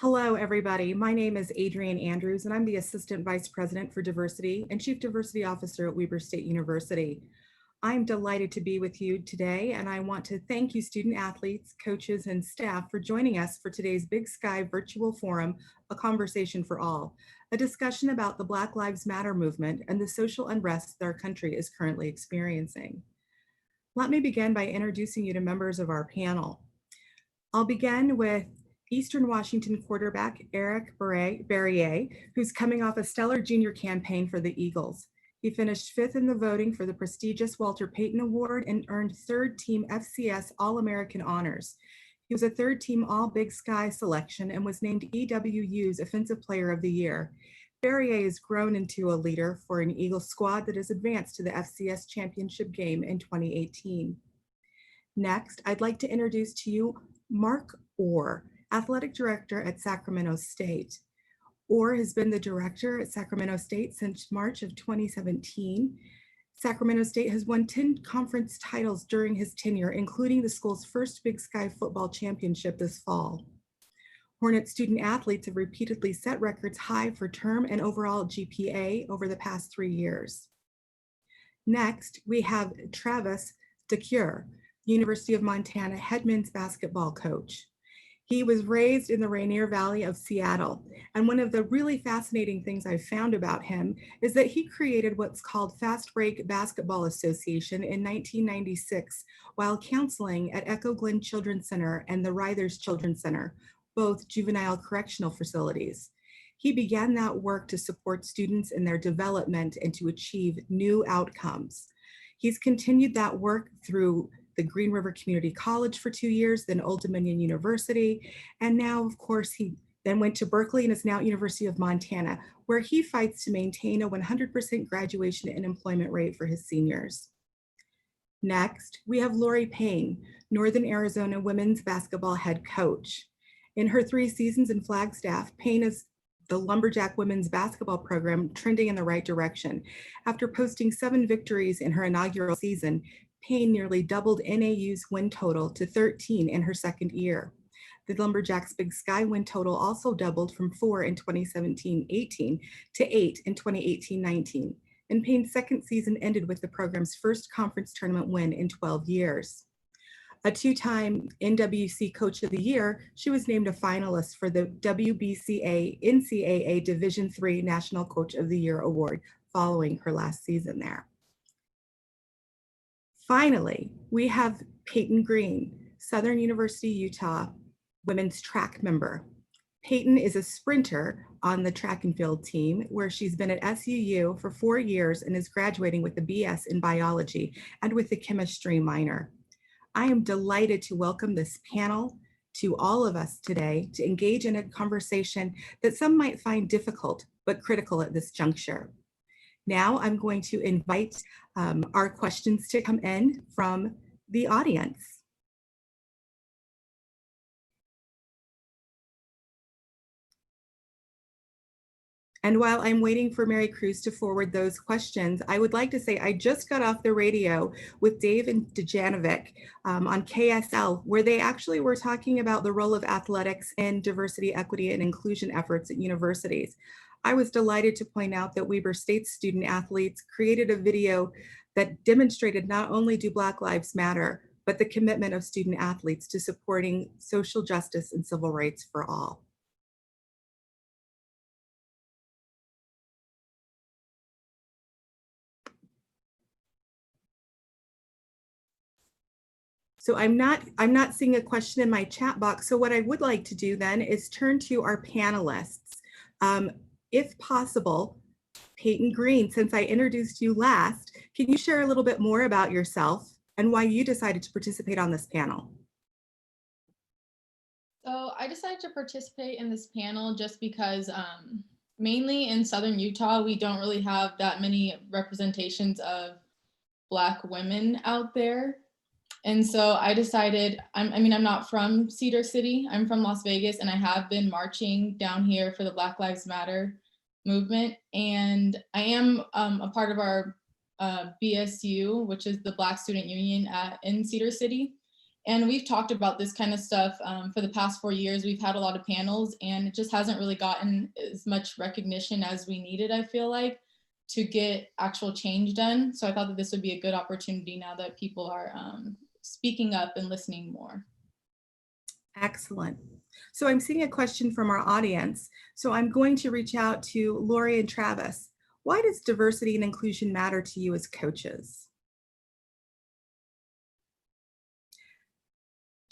Hello, everybody. My name is Adrienne Andrews, and I'm the Assistant Vice President for Diversity and Chief Diversity Officer at Weber State University. I'm delighted to be with you today, and I want to thank you, student athletes, coaches, and staff for joining us for today's Big Sky Virtual Forum, A Conversation for All, a discussion about the Black Lives Matter movement and the social unrest that our country is currently experiencing. Let me begin by introducing you to members of our panel. I'll begin with Eastern Washington quarterback Eric Barriere, who's coming off a stellar junior campaign for the Eagles. He finished fifth in the voting for the prestigious Walter Payton Award and earned third team FCS All-American honors. He was a third team All Big Sky selection and was named EWU's Offensive Player of the Year. Barriere has grown into a leader for an Eagles squad that has advanced to the FCS championship game in 2018. Next, I'd like to introduce to you Mark Orr, Athletic Director at Sacramento State. Orr has been the director at Sacramento State since March of 2017. Sacramento State has won 10 conference titles during his tenure, including the school's first Big Sky football championship this fall. Hornet student athletes have repeatedly set records high for term and overall GPA over the past 3 years. Next, we have Travis DeCure, University of Montana head men's basketball coach. He was raised in the Rainier Valley of Seattle. And one of the really fascinating things I've found about him is that he created what's called Fast Break Basketball Association in 1996 while counseling at Echo Glen Children's Center and the Rythers Children's Center, both juvenile correctional facilities. He began that work to support students in their development and to achieve new outcomes. He's continued that work through the Green River Community College for 2 years, then Old Dominion University. And now, of course, he then went to Berkeley and is now at University of Montana, where he fights to maintain a 100% graduation and employment rate for his seniors. Next, we have Lori Payne, Northern Arizona women's basketball head coach. In her 3 seasons in Flagstaff, Payne is the Lumberjack women's basketball program trending in the right direction. After posting 7 victories in her inaugural season, Payne nearly doubled NAU's win total to 13 in her second year. The Lumberjacks' Big Sky win total also doubled from 4 in 2017-18 to 8 in 2018-19. And Payne's second season ended with the program's first conference tournament win in 12 years. A 2-time NWC Coach of the Year, she was named a finalist for the WBCA NCAA Division III National Coach of the Year Award following her last season there. Finally, we have Peyton Green, Southern University, Utah, women's track member. Peyton is a sprinter on the track and field team, where she's been at SUU for 4 years and is graduating with a BS in biology and with a chemistry minor. I am delighted to welcome this panel to all of us today to engage in a conversation that some might find difficult, but critical at this juncture. Now I'm going to invite our questions to come in from the audience. And while I'm waiting for Mary Cruz to forward those questions, I would like to say I just got off the radio with Dave and Dejanovic on KSL, where they actually were talking about the role of athletics in diversity, equity, and inclusion efforts at universities. I was delighted to point out that Weber State student athletes created a video that demonstrated not only do Black Lives Matter, but the commitment of student athletes to supporting social justice and civil rights for all. So I'm not seeing a question in my chat box. So what I would like to do then is turn to our panelists. If possible, Peyton Green, since I introduced you last, can you share a little bit more about yourself and why you decided to participate on this panel? So I decided to participate in this panel just because mainly in Southern Utah, we don't really have that many representations of Black women out there. And so I decided, I'm not from Cedar City, I'm from Las Vegas, and I have been marching down here for the Black Lives Matter movement. And I am a part of our BSU, which is the Black Student Union in Cedar City. And we've talked about this kind of stuff for the past 4 years. We've had a lot of panels, and it just hasn't really gotten as much recognition as we needed, I feel like, to get actual change done. So I thought that this would be a good opportunity now that people are speaking up and listening more. Excellent. So I'm seeing a question from our audience. So I'm going to reach out to Lori and Travis. Why does diversity and inclusion matter to you as coaches?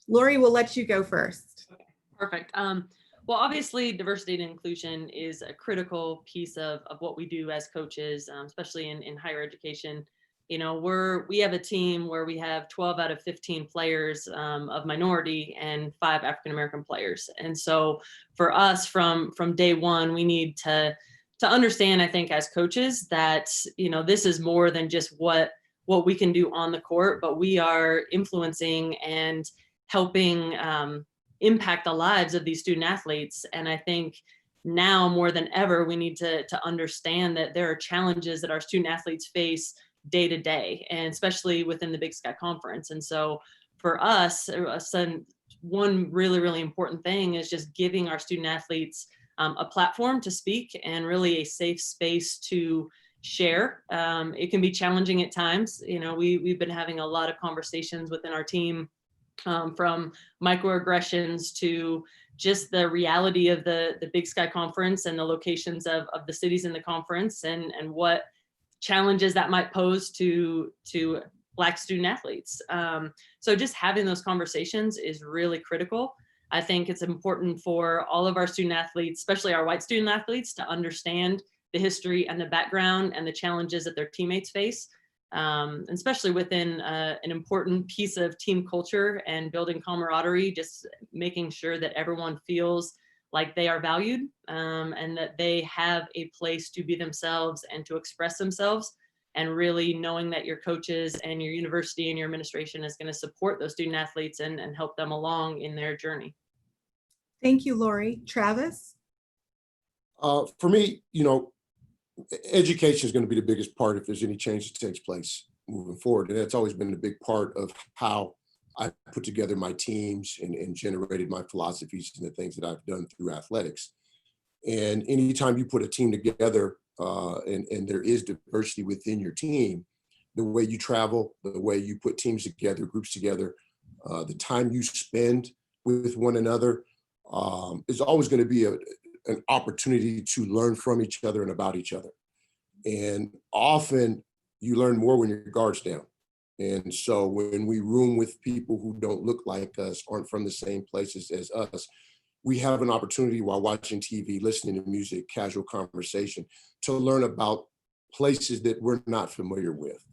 Lori, we'll let you go first. Okay, perfect. Well, obviously, diversity and inclusion is a critical piece of what we do as coaches, especially in higher education. You know, we have a team where we have 12 out of 15 players of minority and 5 African American players. And so for us from day one, we need to understand, I think, as coaches that, you know, this is more than just what we can do on the court, but we are influencing and helping impact the lives of these student athletes. And I think now more than ever, we need to understand that there are challenges that our student athletes face day to day, and especially within the Big Sky Conference. And so for us, one really, really important thing is just giving our student athletes a platform to speak and really a safe space to share. It can be challenging at times. You know, we've been having a lot of conversations within our team, from microaggressions to just the reality of the Big Sky Conference and the locations of the cities in the conference, and what challenges that might pose to Black student athletes. So just having those conversations is really critical. I think it's important for all of our student athletes, especially our white student athletes, to understand the history and the background and the challenges that their teammates face. Especially within an important piece of team culture and building camaraderie, just making sure that everyone feels like they are valued, and that they have a place to be themselves and to express themselves, and really knowing that your coaches and your university and your administration is going to support those student athletes and help them along in their journey. Thank you, Lori. Travis? For me, you know, education is going to be the biggest part if there's any change that takes place moving forward. And that's always been a big part of how I put together my teams and generated my philosophies and the things that I've done through athletics. And anytime you put a team together and there is diversity within your team, the way you travel, the way you put teams together, groups together, the time you spend with one another is always going to be an opportunity to learn from each other and about each other. And often you learn more when your guard's down. And so when we room with people who don't look like us, aren't from the same places as us, we have an opportunity while watching TV, listening to music, casual conversation, to learn about places that we're not familiar with.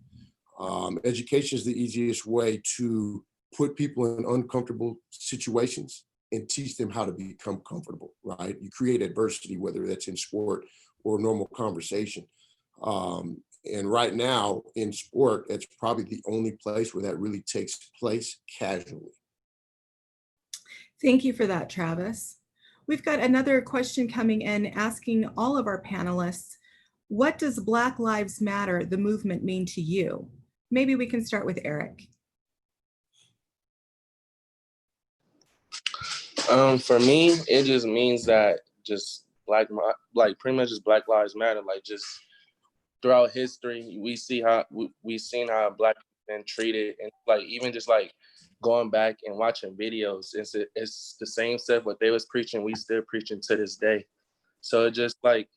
Education is the easiest way to put people in uncomfortable situations and teach them how to become comfortable, right? You create adversity, whether that's in sport or normal conversation. And right now in sport, it's probably the only place where that really takes place casually. Thank you for that, Travis. We've got another question coming in asking all of our panelists, what does Black Lives Matter, the movement, mean to you? Maybe we can start with Eric. For me, it just means that just pretty much just Black Lives Matter. Like, just throughout history, we see how we've seen how Black people been treated, and like even just like going back and watching videos, it's the same stuff what they was preaching, we still preaching to this day. So it just like,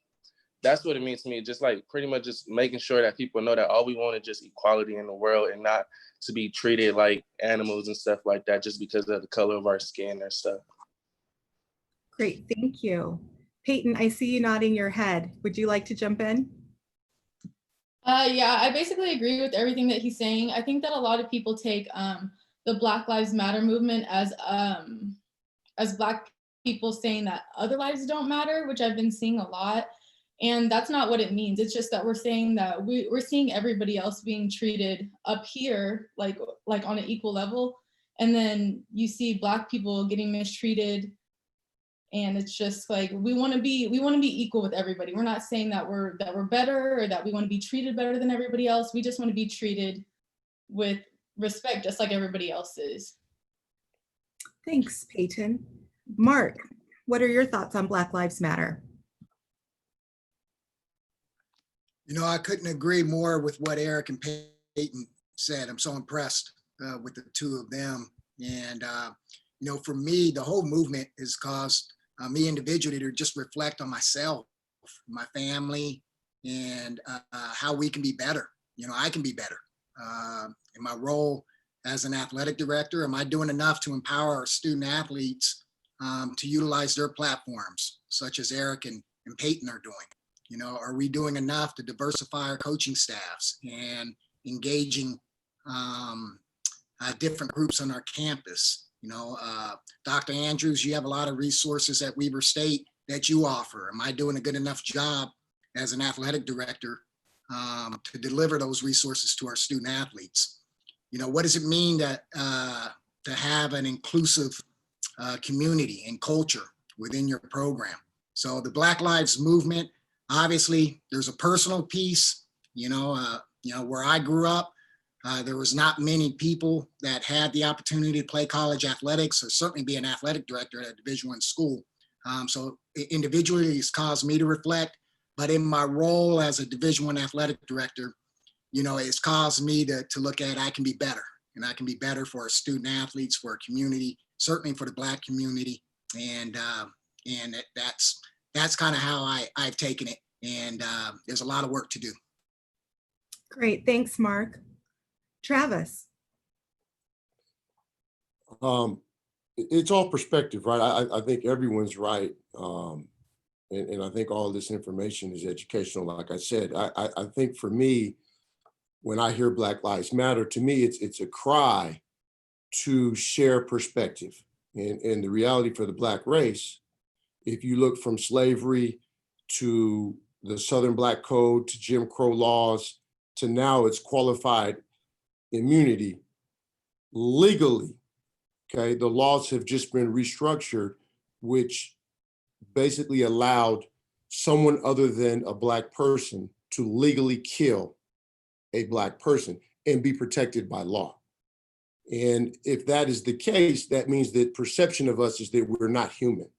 that's what it means to me. Just like pretty much just making sure that people know that all we want is just equality in the world, and not to be treated like animals and stuff like that just because of the color of our skin or stuff. Great, thank you. Peyton, I see you nodding your head. Would you like to jump in? Yeah, I basically agree with everything that he's saying. I think that a lot of people take the Black Lives Matter movement as Black people saying that other lives don't matter, which I've been seeing a lot. And that's not what it means. It's just that we're saying that we're seeing everybody else being treated up here, like on an equal level. And then you see Black people getting mistreated. And it's just like, we want to be equal with everybody. We're not saying that we're better or that we want to be treated better than everybody else. We just want to be treated with respect, just like everybody else is. Thanks, Peyton. Mark, what are your thoughts on Black Lives Matter? You know, I couldn't agree more with what Eric and Peyton said. I'm so impressed with the two of them. And, you know, for me, the whole movement has caused me individually to just reflect on myself, my family, and how we can be better. You know, I can be better. In my role as an athletic director, am I doing enough to empower our student athletes to utilize their platforms, such as Eric and Peyton are doing? You know, are we doing enough to diversify our coaching staffs and engaging different groups on our campus? You know, Dr. Andrews, you have a lot of resources at Weber State that you offer. Am I doing a good enough job as an athletic director to deliver those resources to our student athletes? You know, what does it mean to have an inclusive community and culture within your program? So the Black Lives Movement, obviously, there's a personal piece. You know, where I grew up, there was not many people that had the opportunity to play college athletics or certainly be an athletic director at a Division I school. So individually, it's caused me to reflect. But in my role as a Division I athletic director, you know, it's caused me to look at I can be better, and I can be better for our student athletes, for our community, certainly for the Black community, and that's kind of how I've taken it. And there's a lot of work to do. Great, thanks, Mark. Travis. It's all perspective, right? I think everyone's right. And I think all this information is educational. Like I said, I think for me, when I hear Black Lives Matter, to me, it's a cry to share perspective. And the reality for the Black race, if you look from slavery to the Southern Black Code to Jim Crow laws to now it's qualified immunity legally, okay? The laws have just been restructured, which basically allowed someone other than a Black person to legally kill a Black person and be protected by law. And if that is the case, that means that perception of us is that we're not human.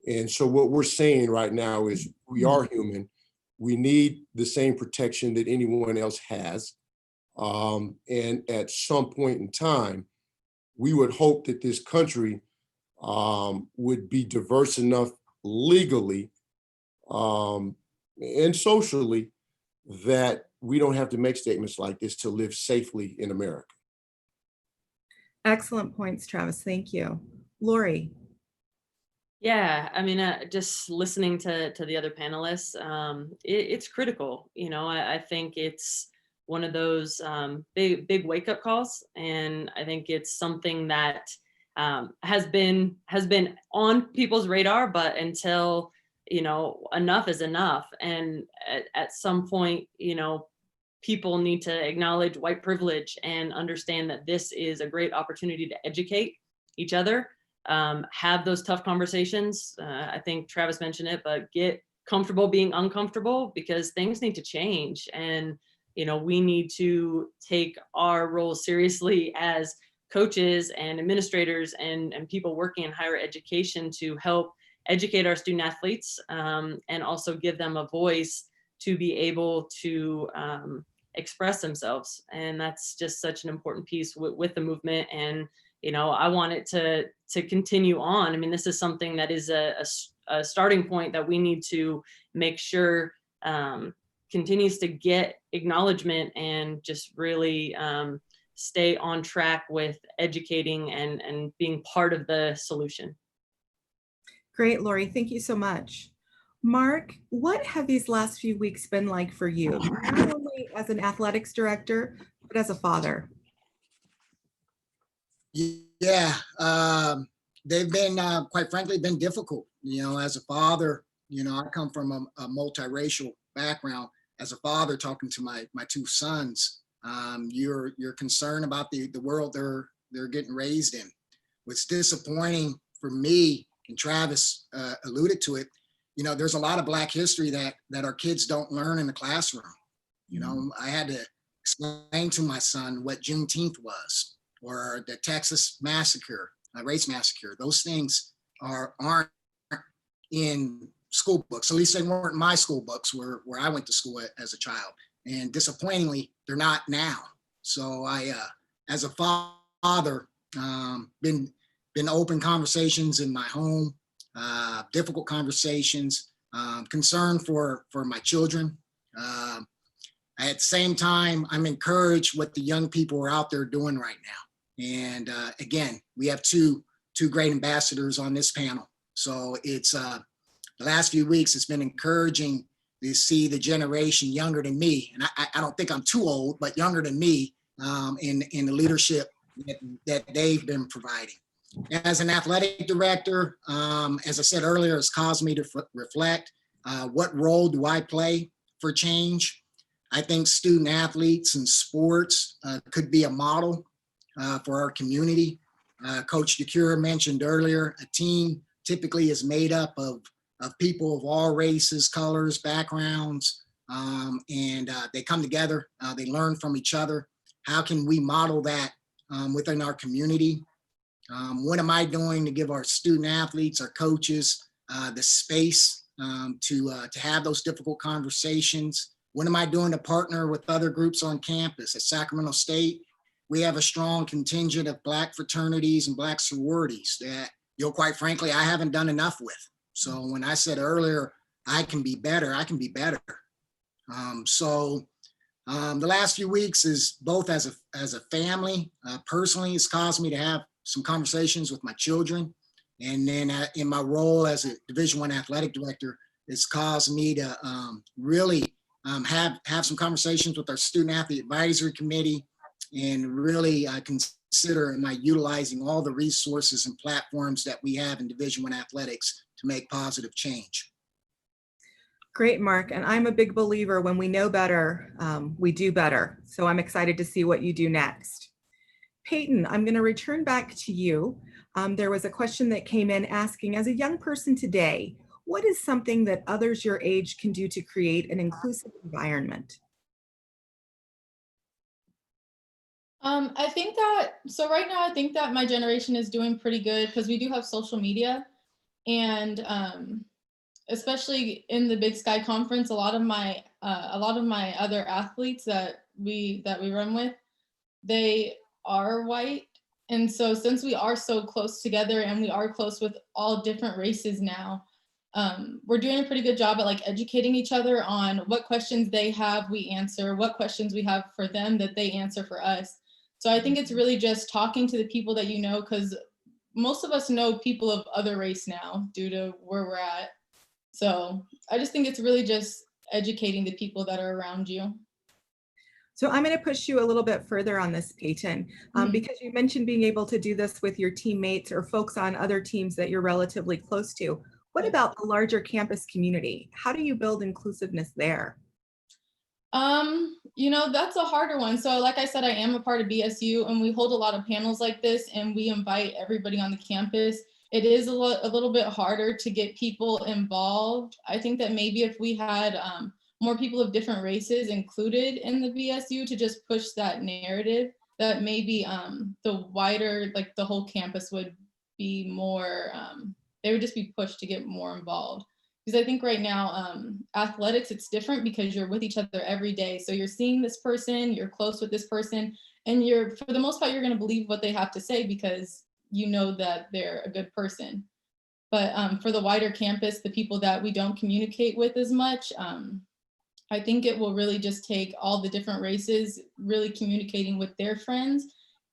And so what we're saying right now is we are human. We need the same protection that anyone else has. And at some point in time, we would hope that this country would be diverse enough legally and socially that we don't have to make statements like this to live safely in America. Excellent points, Travis. Thank you. Lori. Yeah, I mean, just listening to the other panelists, it's critical. You know, I think it's one of those big wake up calls, and I think it's something that has been on people's radar, but until, you know, enough is enough, and at some point, you know, people need to acknowledge white privilege and understand that this is a great opportunity to educate each other. Have those tough conversations. I think Travis mentioned it, but get comfortable being uncomfortable because things need to change. And, you know, we need to take our role seriously as coaches and administrators and people working in higher education to help educate our student athletes and also give them a voice to be able to express themselves. And that's just such an important piece with the movement. And, you know, I want it to continue on. I mean, this is something that is a starting point that we need to make sure continues to get acknowledgement and just really stay on track with educating and being part of the solution. Great, Lori. Thank you so much. Mark, what have these last few weeks been like for you, not only as an athletics director, but as a father? Yeah, they've been, quite frankly, been difficult. You know, as a father, you know, I come from a multiracial background. As a father, talking to my two sons, you're concerned about the world they're getting raised in. What's disappointing for me, and Travis alluded to it, you know, there's a lot of Black history that our kids don't learn in the classroom. You know, I had to explain to my son what Juneteenth was, or the Texas Massacre, race massacre. Those things aren't in school books. At least they weren't in my school books where I went to school as a child. And disappointingly, they're not now. So I, as a father, been open conversations in my home, difficult conversations, concern for my children. At the same time, I'm encouraged what the young people are out there doing right now. And again, we have two great ambassadors on this panel. So it's the last few weeks, it's been encouraging to see the generation younger than me. And I don't think I'm too old, but younger than me in the leadership that they've been providing. As an athletic director, as I said earlier, it's caused me to reflect what role do I play for change? I think student athletes and sports could be a model for our community. Coach DeCure mentioned earlier, a team typically is made up of people of all races, colors, backgrounds, and they come together, they learn from each other. How can we model that within our community? What am I doing to give our student athletes, our coaches, the space to have those difficult conversations? What am I doing to partner with other groups on campus? At Sacramento State, we have a strong contingent of Black fraternities and Black sororities that, quite frankly, I haven't done enough with. So when I said earlier, I can be better, I can be better. The last few weeks is both as a family, personally, it's caused me to have some conversations with my children. And then in my role as a Division I athletic director, it's caused me to really have some conversations with our student athlete advisory committee and really consider, am I utilizing all the resources and platforms that we have in Division I athletics to make positive change. Great, Mark. And I'm a big believer when we know better, we do better. So I'm excited to see what you do next. Peyton, I'm going to return back to you. There was a question that came in asking, as a young person today, what is something that others your age can do to create an inclusive environment? I think that, so right now, I think that my generation is doing pretty good because we do have social media, and especially in the Big Sky Conference, a lot of my other athletes that we run with, they are white. And so since we are so close together and we are close with all different races now, we're doing a pretty good job at like educating each other on what questions they have, we answer, what questions we have for them that they answer for us. So I think it's really just talking to the people that you know, because most of us know people of other race now due to where we're at. So I just think it's really just educating the people that are around you. So I'm going to push you a little bit further on this, Peyton, because you mentioned being able to do this with your teammates or folks on other teams that you're relatively close to. What about the larger campus community? How do you build inclusiveness there? That's a harder one. So like I said, I am a part of BSU and we hold a lot of panels like this and we invite everybody on the campus. It is a little bit harder to get people involved. I think that maybe if we had more people of different races included in the BSU to just push that narrative, that maybe the wider, like the whole campus would be more, they would just be pushed to get more involved. Because I think right now, athletics, it's different because you're with each other every day. So you're seeing this person, you're close with this person, and for the most part, you're gonna believe what they have to say because you know that they're a good person. But for the wider campus, the people that we don't communicate with as much, I think it will really just take all the different races really communicating with their friends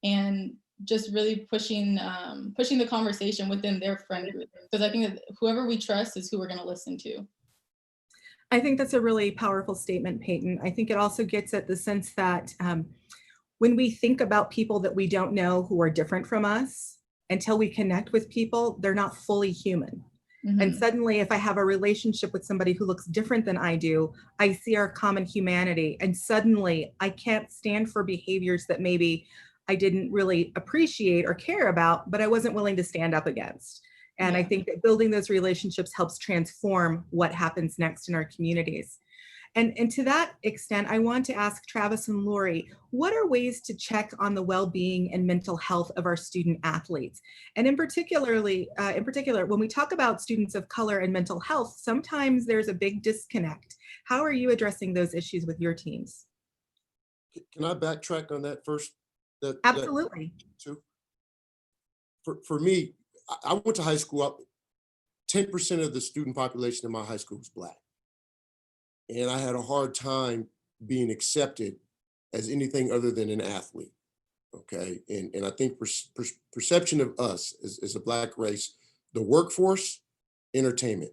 and just really pushing the conversation within their friend group. Because I think that whoever we trust is who we're going to listen to. I think that's a really powerful statement, Peyton. I think it also gets at the sense that when we think about people that we don't know who are different from us, until we connect with people, they're not fully human. Mm-hmm. And suddenly, if I have a relationship with somebody who looks different than I do, I see our common humanity. And suddenly I can't stand for behaviors that maybe I didn't really appreciate or care about, but I wasn't willing to stand up against. And yeah. I think that building those relationships helps transform what happens next in our communities. And to that extent, I want to ask Travis and Lori, what are ways to check on the well-being and mental health of our student athletes? And in particular, when we talk about students of color and mental health, sometimes there's a big disconnect. How are you addressing those issues with your teams? Can I backtrack on that first? Absolutely. Too? For me, I went to high school up. 10% of the student population in my high school was Black. And I had a hard time being accepted as anything other than an athlete. Okay. And I think perception of us as a Black race, the workforce, entertainment.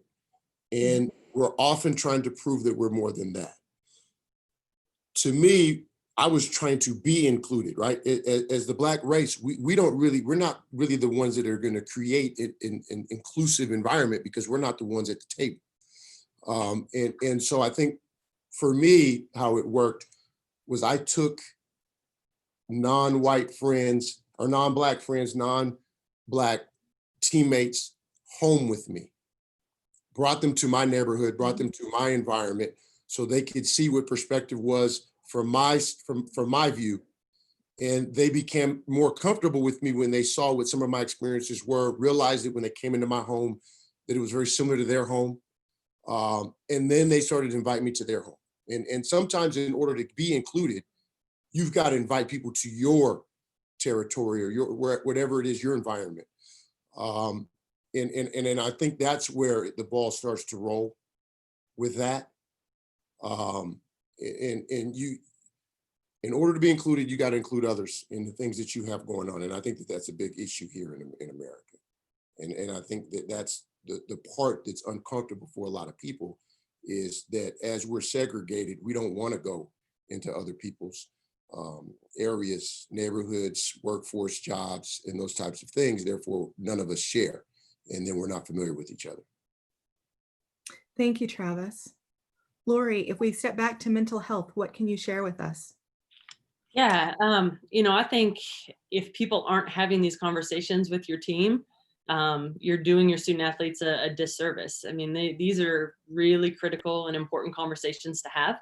And we're often trying to prove that we're more than that. To me, I was trying to be included, right? As the Black race, we're not really the ones that are going to create an inclusive environment because we're not the ones at the table. And so I think for me, how it worked was I took non-white friends or non-Black friends, non-Black teammates home with me, brought them to my neighborhood, brought them to my environment so they could see what perspective was from my view. And they became more comfortable with me when they saw what some of my experiences were, realized that when they came into my home, that it was very similar to their home. And then they started to invite me to their home. And sometimes in order to be included, you've got to invite people to your territory or whatever it is, your environment. And I think that's where the ball starts to roll with that. And you, in order to be included, you got to include others in the things that you have going on. And I think that that's a big issue here in America. And I think that that's the part that's uncomfortable for a lot of people is that as we're segregated, we don't want to go into other people's areas, neighborhoods, workforce, jobs, and those types of things. Therefore, none of us share. And then we're not familiar with each other. Thank you, Travis. Lori, if we step back to mental health, what can you share with us? Yeah, I think if people aren't having these conversations with your team, you're doing your student athletes a disservice. I mean, these are really critical and important conversations to have.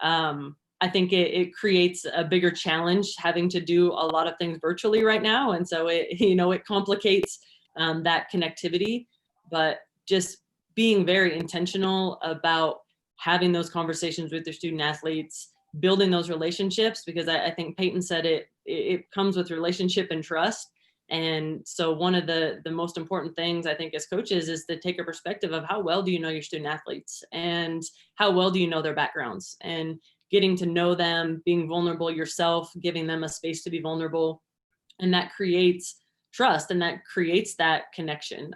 I think it creates a bigger challenge having to do a lot of things virtually right now. And so it complicates that connectivity, but just being very intentional about having those conversations with your student athletes, building those relationships, because I think Peyton said it comes with relationship and trust. And so one of the most important things I think as coaches is to take a perspective of how well do you know your student athletes and how well do you know their backgrounds, and getting to know them, being vulnerable yourself, giving them a space to be vulnerable. And that creates trust and that creates that connection.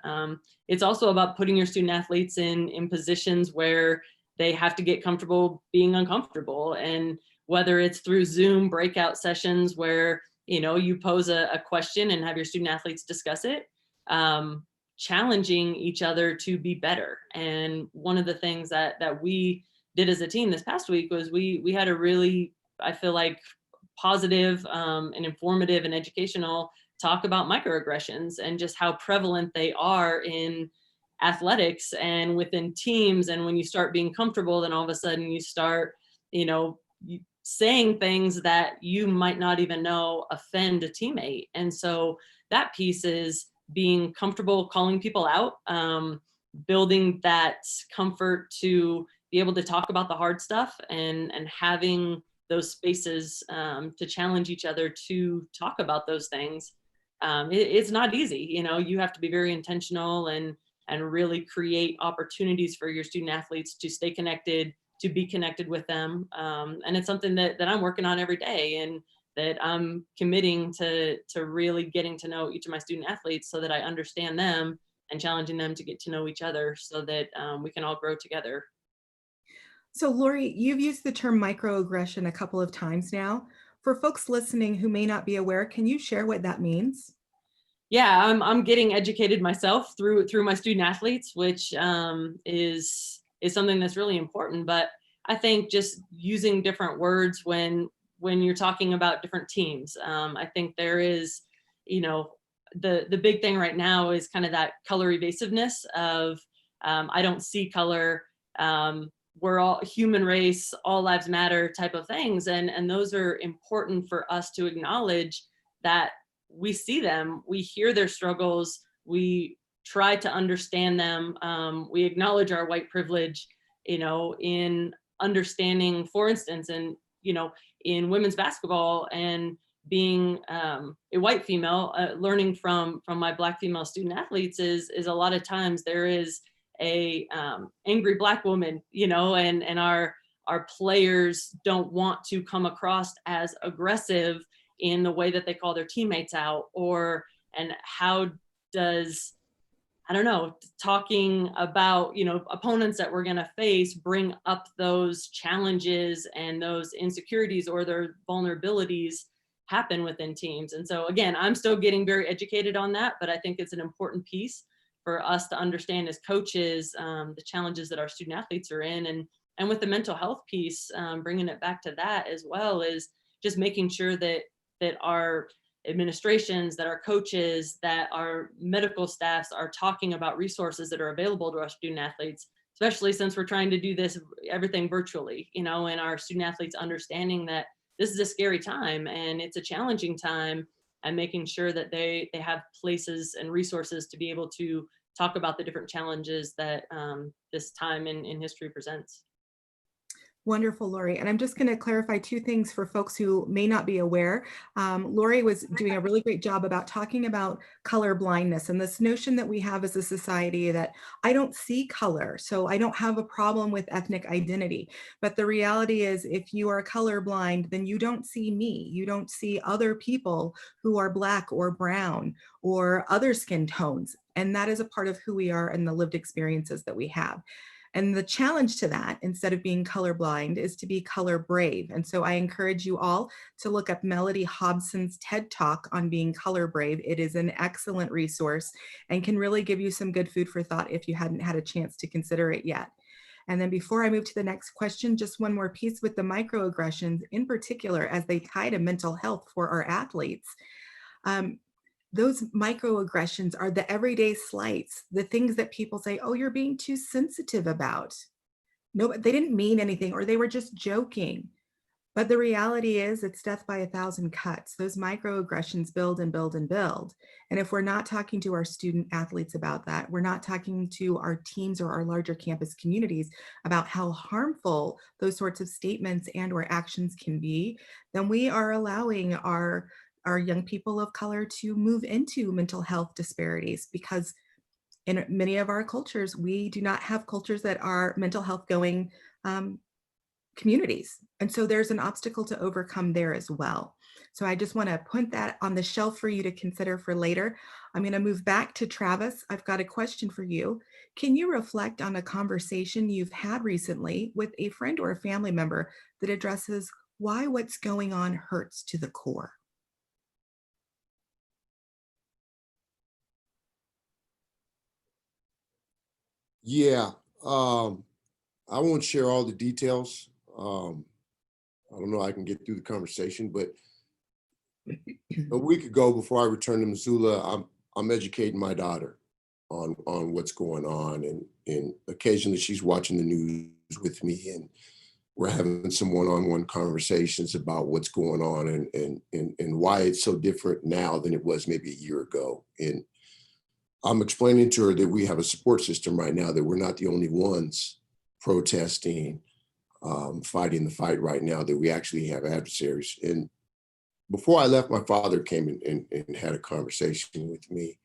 It's also about putting your student athletes in positions where they have to get comfortable being uncomfortable. And whether it's through Zoom breakout sessions where, you pose a question and have your student athletes discuss it, challenging each other to be better. And one of the things that we did as a team this past week was we had a really, I feel like, positive and informative and educational talk about microaggressions and just how prevalent they are in athletics and within teams. And when you start being comfortable, then all of a sudden you start, saying things that you might not even know offend a teammate. And so that piece is being comfortable calling people out, building that comfort to be able to talk about the hard stuff and having those spaces to challenge each other to talk about those things. It's not easy. You have to be very intentional and really create opportunities for your student athletes to stay connected, to be connected with them. And it's something that I'm working on every day, and that I'm committing to really getting to know each of my student athletes so that I understand them and challenging them to get to know each other so that we can all grow together. So Lori, you've used the term microaggression a couple of times now. For folks listening who may not be aware, can you share what that means? Yeah, I'm getting educated myself through my student athletes, which is something that's really important. But I think just using different words when you're talking about different teams, I think there is, the big thing right now is kind of that color evasiveness of I don't see color. we're all human race, all lives matter type of things. And those are important for us to acknowledge, that we see them, we hear their struggles, we try to understand them. We acknowledge our white privilege, in understanding, for instance, and, in women's basketball, and being a white female, learning from my Black female student athletes is a lot of times there is a angry Black woman, and our players don't want to come across as aggressive in the way that they call their teammates out, and how does, I don't know, talking about, opponents that we're going to face bring up those challenges and those insecurities or their vulnerabilities happen within teams. And so again, I'm still getting very educated on that, but I think it's an important piece for us to understand as coaches, the challenges that our student athletes are in. And with the mental health piece, bringing it back to that as well, is just making sure that our administrations, that our coaches, that our medical staffs are talking about resources that are available to our student athletes, especially since we're trying to do this, everything virtually, and our student athletes understanding that this is a scary time and it's a challenging time, and making sure that they have places and resources to be able to talk about the different challenges that this time in history presents. Wonderful, Lori. And I'm just going to clarify two things for folks who may not be aware. Lori was doing a really great job about talking about color blindness and this notion that we have as a society that I don't see color, so I don't have a problem with ethnic identity. But the reality is, if you are colorblind, then you don't see me. You don't see other people who are Black or brown or other skin tones. And that is a part of who we are and the lived experiences that we have. And the challenge to that, instead of being colorblind, is to be color brave. And so I encourage you all to look up Melody Hobson's TED Talk on being color brave. It is an excellent resource and can really give you some good food for thought if you hadn't had a chance to consider it yet. And then before I move to the next question, just one more piece with the microaggressions in particular, as they tie to mental health for our athletes. Those microaggressions are the everyday slights, the things that people say, oh, you're being too sensitive about. No, they didn't mean anything, or they were just joking. But the reality is, it's death by 1,000 cuts. Those microaggressions build and build and build. And if we're not talking to our student athletes about that, we're not talking to our teams or our larger campus communities about how harmful those sorts of statements and or actions can be, then we are allowing our young people of color to move into mental health disparities, because in many of our cultures, we do not have cultures that are mental health going communities. And so there's an obstacle to overcome there as well. So I just want to put that on the shelf for you to consider for later. I'm going to move back to Travis. I've got a question for you. Can you reflect on a conversation you've had recently with a friend or a family member that addresses why what's going on hurts to the core? Yeah, I won't share all the details. I don't know how I can get through the conversation, but a week ago, before I returned to Missoula, I'm educating my daughter on what's going on, and occasionally she's watching the news with me, and we're having some one-on-one conversations about what's going on and why it's so different now than it was maybe a year ago. And I'm explaining to her that we have a support system right now, that we're not the only ones protesting, fighting the fight right now, that we actually have adversaries. And before I left, my father came and had a conversation with me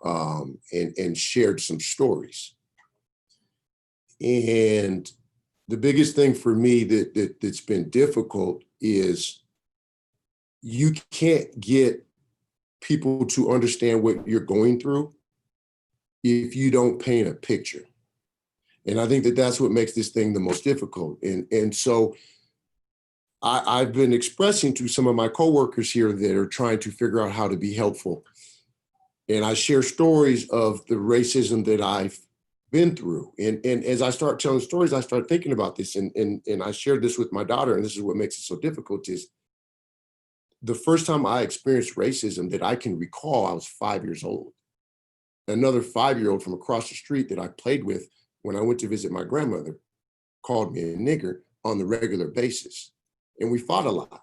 and shared some stories. And the biggest thing for me that's been difficult is you can't get people to understand what you're going through if you don't paint a picture. And I think that that's what makes this thing the most difficult. And so I've been expressing to some of my coworkers here that are trying to figure out how to be helpful. And I share stories of the racism that I've been through. And as I start telling stories, I start thinking about this. And I shared this with my daughter, and this is what makes it so difficult, is the first time I experienced racism that I can recall, I was 5 years old. Another 5-year-old from across the street that I played with when I went to visit my grandmother called me a nigger on the regular basis. And we fought a lot.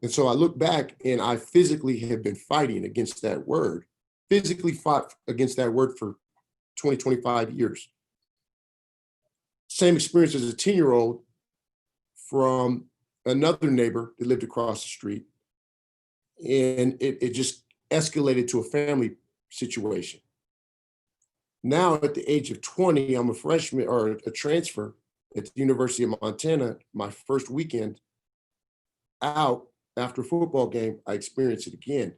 And so I look back and I physically have been fighting against that word, physically fought against that word for 20, 25 years. Same experience as a 10-year-old from another neighbor that lived across the street. And it just escalated to a family situation. Now at the age of 20, I'm a freshman or a transfer at the University of Montana. My first weekend out after a football game, I experienced it again.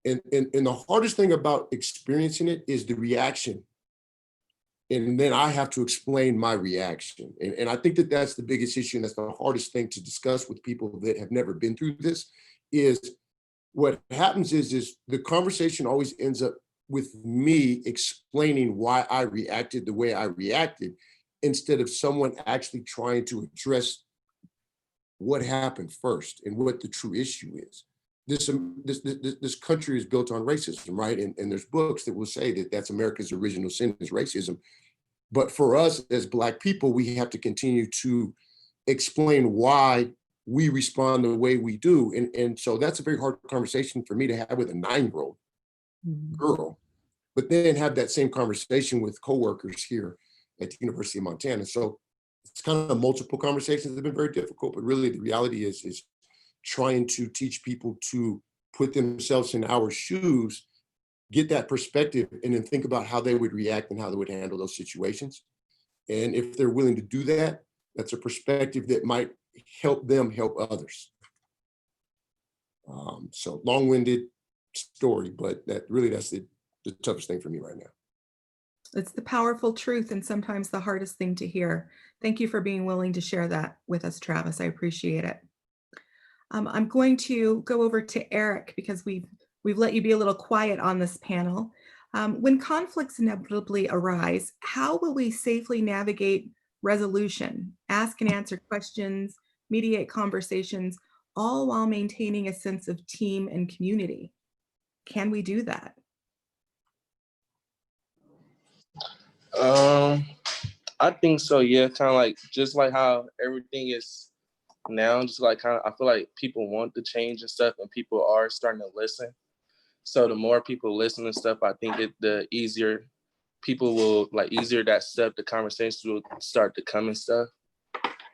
And the hardest thing about experiencing it is the reaction. And then I have to explain my reaction. And I think that that's the biggest issue. And that's the hardest thing to discuss with people that have never been through this is what happens is the conversation always ends up with me explaining why I reacted the way I reacted, instead of someone actually trying to address what happened first and what the true issue is. This country is built on racism, right? And there's books that will say that that's America's original sin is racism. But for us as Black people, we have to continue to explain why we respond the way we do. And so that's a very hard conversation for me to have with a 9-year-old girl, but then have that same conversation with coworkers here at the University of Montana. So it's kind of multiple conversations that have been very difficult, but really the reality is trying to teach people to put themselves in our shoes, get that perspective, and then think about how they would react and how they would handle those situations. And if they're willing to do that, that's a perspective that might help them help others. So long-winded story, but that's the toughest thing for me right now. It's the powerful truth and sometimes the hardest thing to hear. Thank you for being willing to share that with us, Travis. I appreciate it. I'm going to go over to Eric because we've let you be a little quiet on this panel. When conflicts inevitably arise, how will we safely navigate resolution, ask and answer questions, mediate conversations, all while maintaining a sense of team and community? Can we do that? I think so, yeah. Kind of like just like how everything is now, just like kind of I feel like people want the change and stuff, and people are starting to listen. So the more people listen and stuff, I think the easier people will easier that stuff, the conversations will start to come and stuff.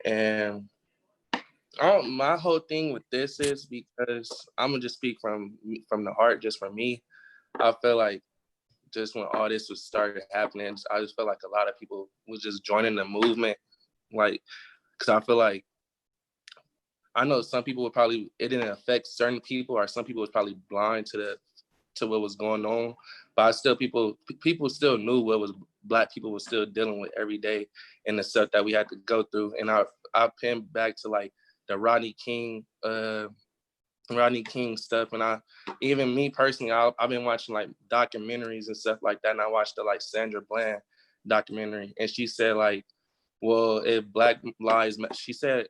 And my whole thing with this is because I'm gonna just speak from the heart, just for me. I feel like just when all this was started happening, I just felt like a lot of people was just joining the movement, because I feel like I know some people would probably it didn't affect certain people, or some people was probably blind to what was going on, but I still people still knew what was Black people was still dealing with every day and the stuff that we had to go through. And I pin back to the Rodney King stuff, and even me personally, I've been watching documentaries and stuff like that, and I watched the Sandra Bland documentary, and she said well, if Black lives, she said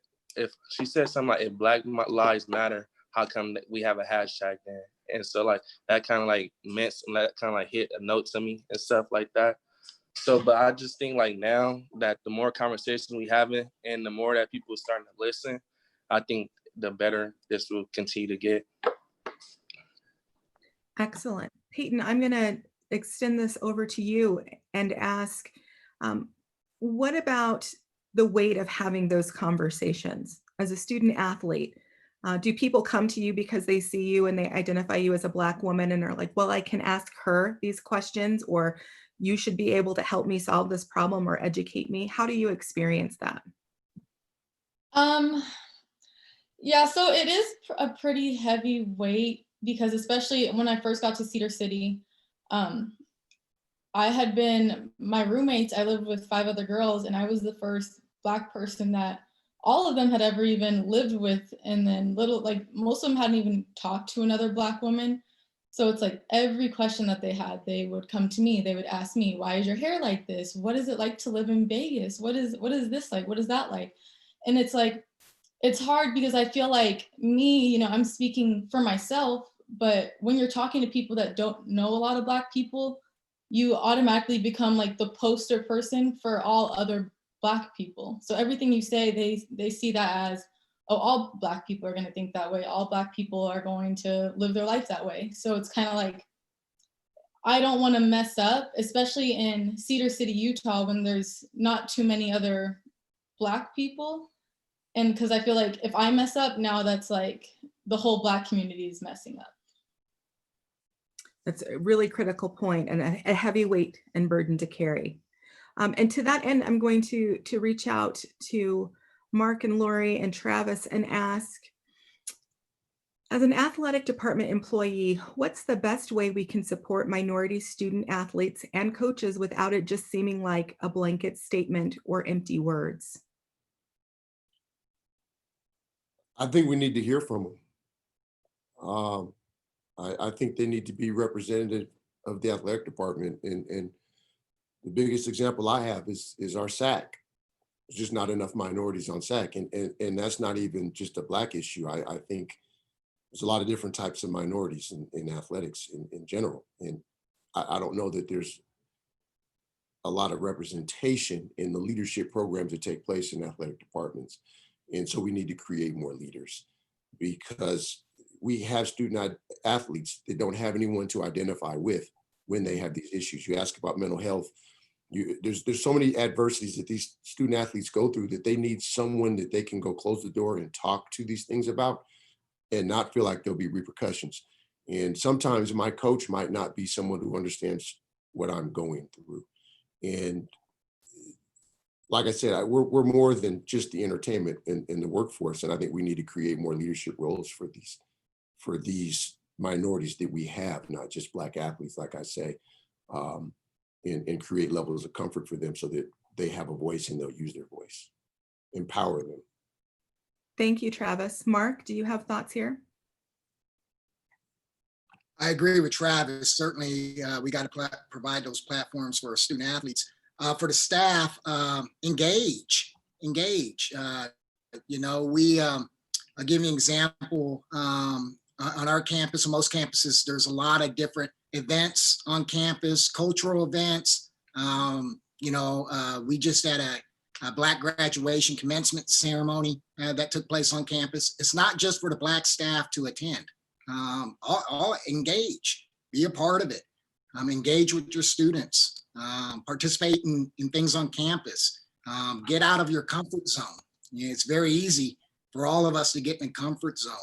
something like, if Black lives matter, how come we have a hashtag then? And so that kind of meant, that kind of hit a note to me and stuff like that. So, but I just think now that the more conversations we having and the more that people are starting to listen, I think the better this will continue to get. Excellent. Peyton, I'm going to extend this over to you and ask, what about the weight of having those conversations? As a student athlete, do people come to you because they see you and they identify you as a Black woman and are like, well, I can ask her these questions, or you should be able to help me solve this problem or educate me? How do you experience that? Yeah, so it is a pretty heavy weight, because especially when I first got to Cedar City, my roommates, I lived with 5 other girls, and I was the first Black person that all of them had ever even lived with. And then most of them hadn't even talked to another Black woman. So it's every question that they had, they would come to me. They would ask me, why is your hair like this? What is it like to live in Vegas? What is this like? What is that like? And it's hard because I feel like me, I'm speaking for myself, but when you're talking to people that don't know a lot of Black people, you automatically become the poster person for all other Black people. So everything you say, they see that as, oh, all Black people are going to think that way. All Black people are going to live their life that way. So it's kind of like, I don't want to mess up, especially in Cedar City, Utah, when there's not too many other Black people. And because I feel like if I mess up, now that's like the whole Black community is messing up. That's a really critical point and a heavy weight and burden to carry. And to that end, I'm going to reach out to Mark and Lori and Travis and ask, as an athletic department employee, what's the best way we can support minority student athletes and coaches without it just seeming like a blanket statement or empty words? I think we need to hear from them. I think they need to be representative of the athletic department. And the biggest example I have is our SAC. There's just not enough minorities on SAC. And that's not even just a Black issue. I think there's a lot of different types of minorities in athletics in general. And I don't know that there's a lot of representation in the leadership programs that take place in athletic departments. And so we need to create more leaders, because we have student athletes that don't have anyone to identify with when they have these issues. You ask about mental health. There's so many adversities that these student athletes go through that they need someone that they can go close the door and talk to these things about and not feel like there'll be repercussions. And sometimes my coach might not be someone who understands what I'm going through. And like I said, we're more than just the entertainment in the workforce. And I think we need to create more leadership roles for these minorities that we have, not just Black athletes, like I say, and create levels of comfort for them so that they have a voice and they'll use their voice. Empower them. Thank you, Travis. Mark, do you have thoughts here? I agree with Travis. Certainly, we got to provide those platforms for our student athletes. For the staff, engage. I'll give you an example. On our campus, on most campuses, there's a lot of different events on campus, cultural events. We just had a Black graduation commencement ceremony that took place on campus. It's not just for the Black staff to attend. All engage, be a part of it. Engage with your students, participate in things on campus, get out of your comfort zone. It's very easy for all of us to get in a comfort zone.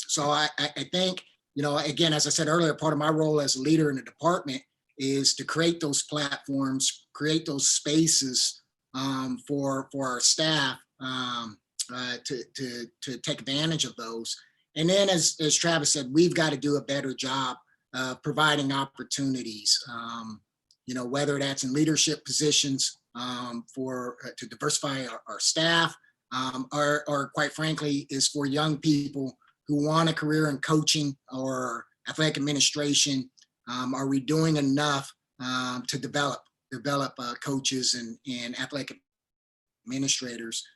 So I think, again, as I said earlier, part of my role as a leader in the department is to create those platforms, create those spaces for our staff to take advantage of those. And then, as Travis said, we've got to do a better job providing opportunities, whether that's in leadership positions to diversify our staff, or quite frankly, is for young people who want a career in coaching or athletic administration. Are we doing enough to develop coaches and athletic administrators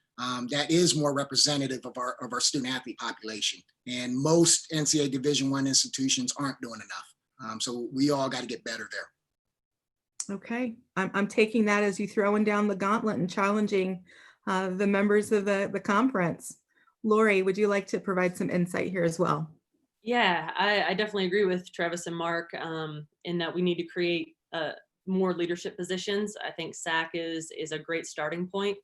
that is more representative of our student athlete population? And most NCAA Division I institutions aren't doing enough. So we all got to get better there. Okay, I'm taking that as you throwing down the gauntlet and challenging the members of the conference. Lori, would you like to provide some insight here as well? Yeah, I definitely agree with Travis and Mark in that we need to create more leadership positions. I think SAC is a great starting point.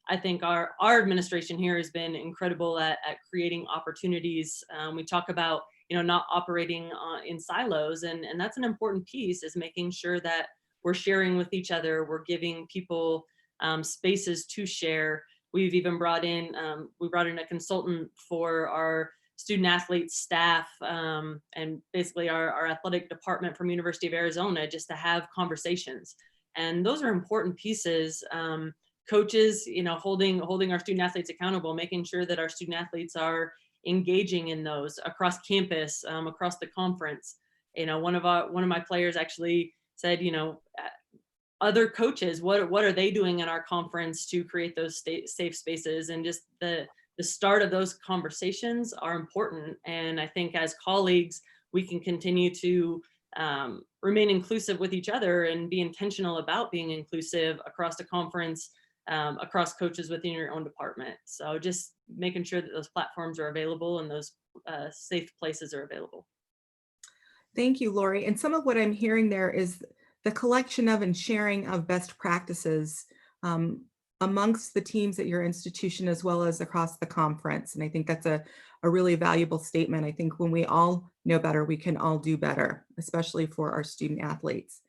I think our administration here has been incredible at creating opportunities. We talk about, not operating in silos, and that's an important piece, is making sure that we're sharing with each other, we're giving people spaces to share. We've even brought in a consultant for our student athlete staff and basically our athletic department from University of Arizona, just to have conversations. And those are important pieces. Coaches, holding our student athletes accountable, making sure that our student athletes are engaging in those across campus, across the conference. One of my players actually said, other coaches, what are they doing in our conference to create those safe spaces? And just the start of those conversations are important. And I think as colleagues, we can continue to remain inclusive with each other and be intentional about being inclusive across the conference, across coaches within your own department. So just making sure that those platforms are available and those safe places are available. Thank you, Lori. And some of what I'm hearing there is the collection of and sharing of best practices amongst the teams at your institution as well as across the conference. And I think that's a really valuable statement. I think when we all know better, we can all do better, especially for our student athletes.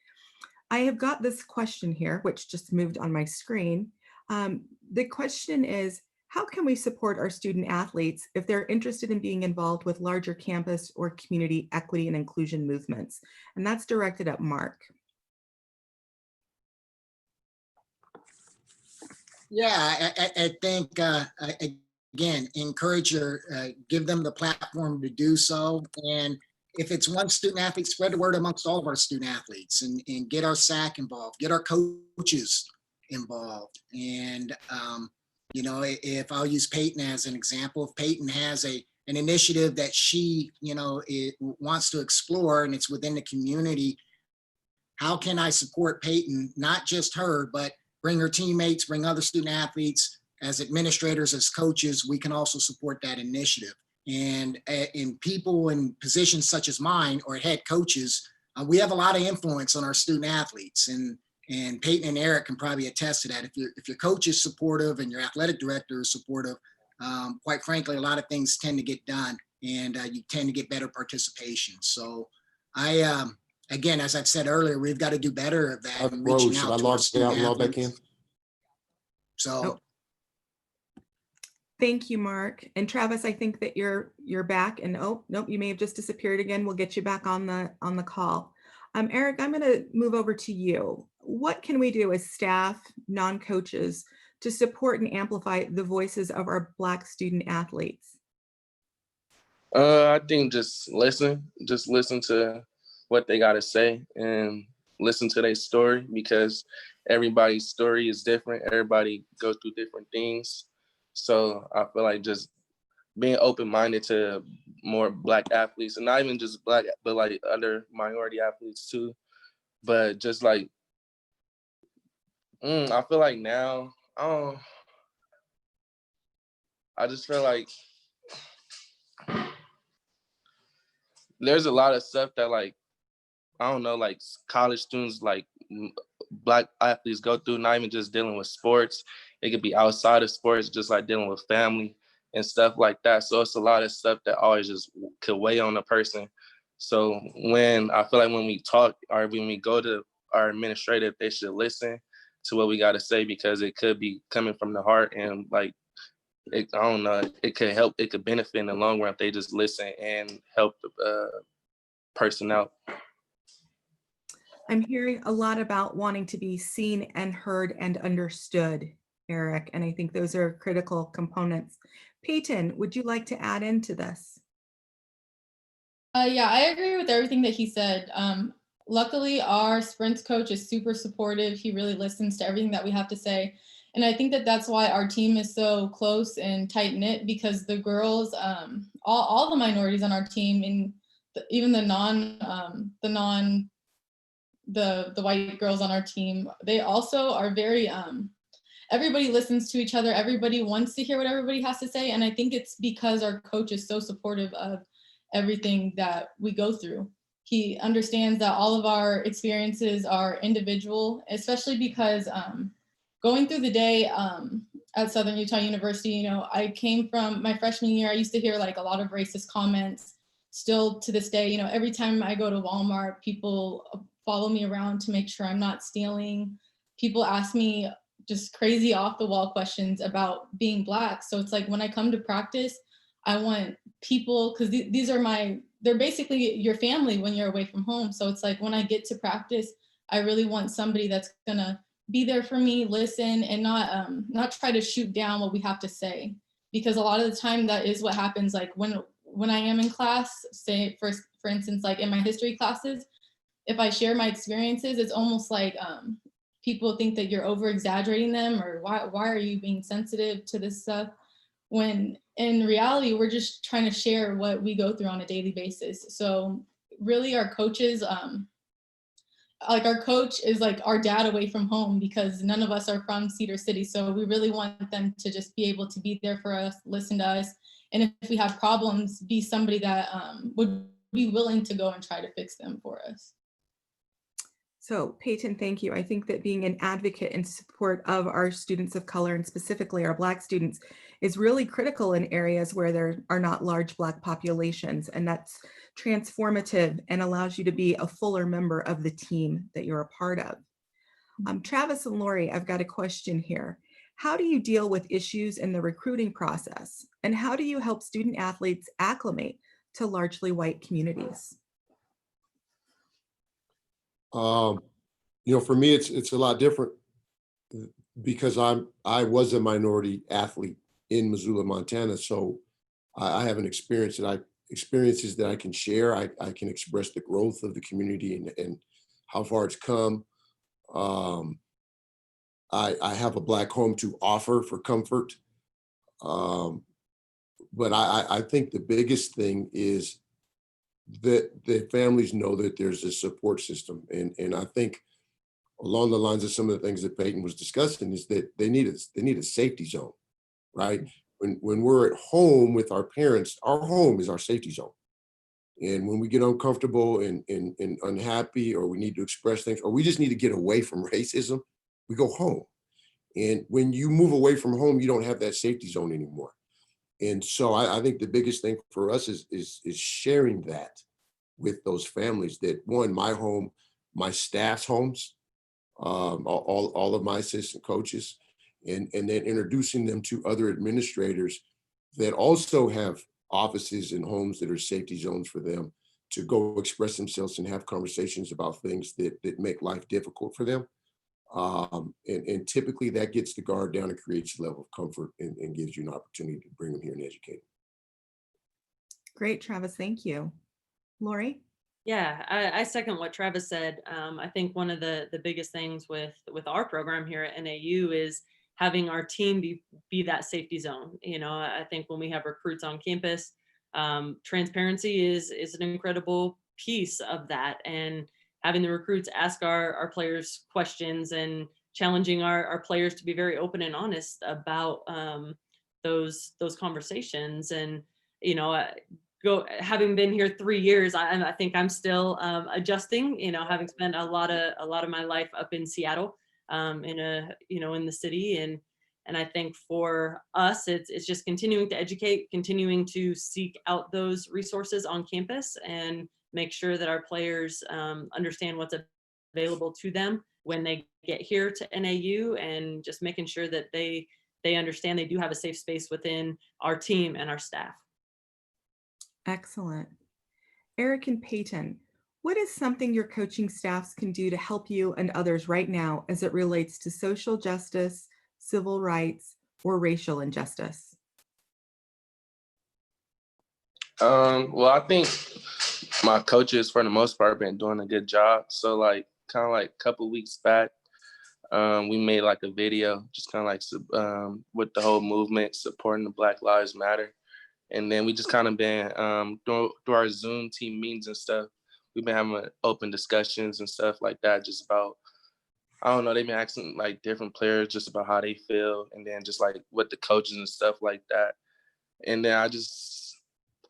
I have got this question here, which just moved on my screen. The question is, how can we support our student athletes if they're interested in being involved with larger campus or community equity and inclusion movements? And that's directed at Mark. Yeah, I think, again, encourage your, give them the platform to do so. And if it's one student athlete, spread the word amongst all of our student athletes and get our SAC involved, get our coaches involved. And, you know, if I'll use Peyton as an example, if Peyton has an initiative that she, you know, wants to explore and it's within the community, how can I support Peyton, not just her, but bring her teammates, bring other student athletes, as administrators, as coaches, we can also support that initiative. And in people in positions such as mine or head coaches, we have a lot of influence on our student athletes. And Peyton and Eric can probably attest to that. If your coach is supportive and your athletic director is supportive, quite frankly, a lot of things tend to get done and you tend to get better participation. So again, as I've said earlier, we've got to do better of that. And reaching Rose, should I out to our log out student and log back in? athletes. So, Thank you, Mark. And Travis, I think that you're back and oh, nope, you may have just disappeared again. We'll get you back on the call. Eric, I'm going to move over to you. What can we do as staff, non-coaches, to support and amplify the voices of our Black student athletes? I think just listen to what they got to say and listen to their story, because everybody's story is different. Everybody goes through different things. So I feel like just being open-minded to more Black athletes, and not even just Black, but like other minority athletes too. But just like, I feel like now, I just feel like there's a lot of stuff that, like, I don't know, like college students, like Black athletes go through, not even just dealing with sports. It could be outside of sports, just like dealing with family and stuff like that. So it's a lot of stuff that always just could weigh on a person. So when I feel like when we talk or when we go to our administrative, they should listen to what we got to say, because it could be coming from the heart, and like, I don't know, it could help, it could benefit in the long run if they just listen and help the person out. I'm hearing a lot about wanting to be seen and heard and understood, Eric, and I think those are critical components. Peyton, would you like to add into this? Yeah, I agree with everything that he said. Luckily, our sprints coach is super supportive. He really listens to everything that we have to say. And I think that that's why our team is so close and tight knit, because the girls, all the minorities on our team, and even the white girls on our team, they also are very, everybody listens to each other. Everybody wants to hear what everybody has to say. And I think it's because our coach is so supportive of everything that we go through. He understands that all of our experiences are individual, especially because going through the day at Southern Utah University, you know, I came from my freshman year, I used to hear like a lot of racist comments. Still to this day, you know, every time I go to Walmart, people follow me around to make sure I'm not stealing. People ask me just crazy off the wall questions about being Black. So it's like when I come to practice, I want people, because these are they're basically your family when you're away from home. So it's like when I get to practice, I really want somebody that's gonna be there for me, listen, and not try to shoot down what we have to say. Because a lot of the time that is what happens, like when I am in class, say for instance, like in my history classes, if I share my experiences, it's almost like people think that you're over exaggerating them, or why are you being sensitive to this stuff? When in reality, we're just trying to share what we go through on a daily basis. So really our coaches, like our coach is like our dad away from home because none of us are from Cedar City. So we really want them to just be able to be there for us, listen to us. And if we have problems, be somebody that would be willing to go and try to fix them for us. So Peyton, thank you. I think that being an advocate in support of our students of color and specifically our Black students is really critical in areas where there are not large Black populations. And that's transformative and allows you to be a fuller member of the team that you're a part of. Travis and Lori, I've got a question here. How do you deal with issues in the recruiting process? And how do you help student athletes acclimate to largely white communities? For me, it's a lot different because I was a minority athlete in Missoula, Montana. So I have experiences that I can share. I can express the growth of the community and how far it's come. I have a Black home to offer for comfort. But I think the biggest thing is that the families know that there's a support system. And I think along the lines of some of the things that Peyton was discussing is that they need a safety zone, right? When we're at home with our parents, our home is our safety zone. And when we get uncomfortable and unhappy, or we need to express things, or we just need to get away from racism, we go home. And when you move away from home, you don't have that safety zone anymore. And so I think the biggest thing for us is sharing that with those families, that one, my home, my staff's homes, all of my assistant coaches, and then introducing them to other administrators that also have offices and homes that are safety zones for them to go express themselves and have conversations about things that make life difficult for them. And typically that gets the guard down and creates a level of comfort and gives you an opportunity to bring them here and educate them. Great, Travis, thank you. Lori? Yeah, I second what Travis said. I think one of the biggest things with our program here at NAU is having our team be that safety zone. I think when we have recruits on campus, transparency is an incredible piece of that, and having the recruits ask our players questions and challenging our players to be very open and honest about those conversations. And having been here 3 years, I think I'm still adjusting. Having spent a lot of my life up in Seattle, in the city, and I think for us, it's just continuing to educate, continuing to seek out those resources on campus, and make sure that our players understand what's available to them when they get here to NAU, and just making sure that they understand they do have a safe space within our team and our staff. Excellent. Eric and Peyton, what is something your coaching staffs can do to help you and others right now as it relates to social justice, civil rights, or racial injustice? Well, I think my coaches, for the most part, been doing a good job. So like, kind of like a couple weeks back, we made like a video, just kind of like with the whole movement supporting the Black Lives Matter. And then we just kind of been through our Zoom team meetings and stuff, we've been having open discussions and stuff like that, just about, I don't know, they've been asking like different players just about how they feel, and then just like with the coaches and stuff like that. And then I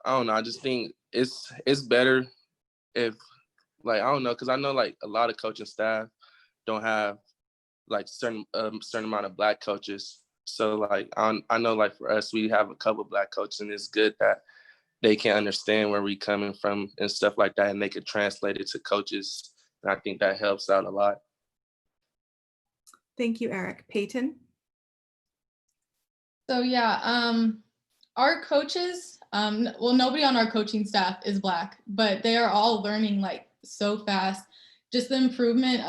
don't know, I just think it's better if, like, I don't know, because I know like a lot of coaching staff don't have like certain amount of Black coaches. So like I know like for us, we have a couple Black coaches, and it's good that they can understand where we coming from and stuff like that, and they can translate it to coaches. And I think that helps out a lot. Thank you, Eric. Peyton? So yeah, our coaches, well, nobody on our coaching staff is Black, but they are all learning like so fast. Just the improvement